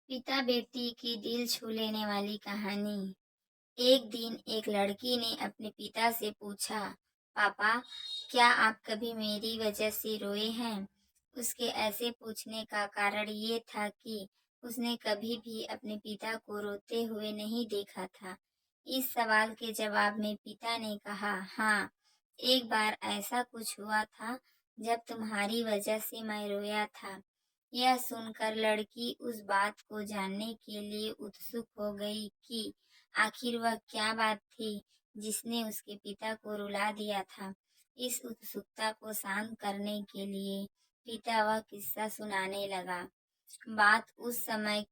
पिता बेटी की दिल छू लेने वाली कहानी। एक दिन एक लड़की ने अपने पिता से पूछा, पापा, क्या आप कभी मेरी वजह से रोए हैं? उसके ऐसे पूछने का कारण ये था कि उसने कभी भी अपने पिता को रोते हुए नहीं देखा था। इस सवाल के जवाब में पिता ने कहा, हाँ, एक बार ऐसा कुछ हुआ था जब तुम्हारी वजह से मैं रोया था। यह सुनकर लड़की उस बात को जानने के लिए उत्सुक हो गई कि आखिर वह क्या बात थी जिसने उसके पिता को रुला दिया था। इस उत्सुकता को शांत करने के लिए पिता वह किस्सा सुनाने लगा। बात उस समय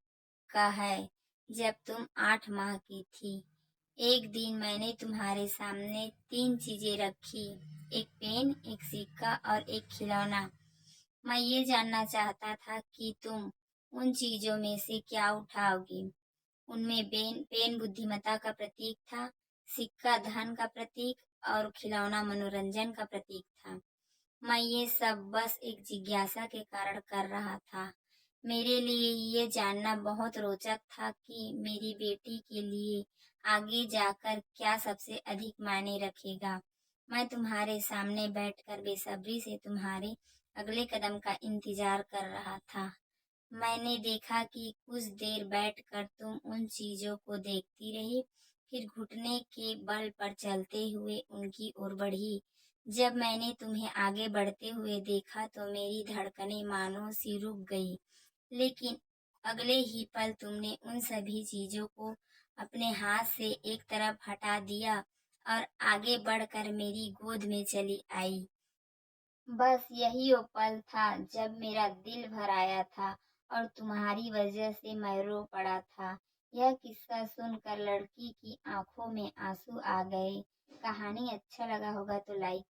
का है जब तुम 8 माह की थी। एक दिन मैंने तुम्हारे सामने 3 चीजें रखी, एक पेन, एक सिक्का और एक खिलौना। मैं ये जानना चाहता था कि तुम उन चीजों में से क्या उठाओगी। उनमें पेन बुद्धिमत्ता का प्रतीक था, सिक्का धन का प्रतीक और खिलौना मनोरंजन का प्रतीक था। मैं ये सब बस एक जिज्ञासा के कारण कर रहा था। मेरे लिए ये जानना बहुत रोचक था कि मेरी बेटी के लिए आगे जाकर क्या सबसे अधिक मायने रखेगा। मैं तुम्हारे सामने बैठकर बेसब्री से तुम्हारे अगले कदम का इंतजार कर रहा था। मैंने देखा कि कुछ देर बैठकर तुम उन चीजों को देखती रही, फिर घुटने के बल पर चलते हुए उनकी ओर बढ़ी। जब मैंने तुम्हें आगे बढ़ते हुए देखा तो मेरी धड़कनें मानो सी रुक गई, लेकिन अगले ही पल तुमने उन सभी चीजों को अपने हाथ से एक तरफ हटा दिया और आगे बढ़कर मेरी गोद में चली आई। बस यही वो पल था जब मेरा दिल भर आया था और तुम्हारी वजह से मैं रो पड़ा था। यह किस्सा सुनकर लड़की की आंखों में आंसू आ गए। कहानी अच्छा लगा होगा तो लाइक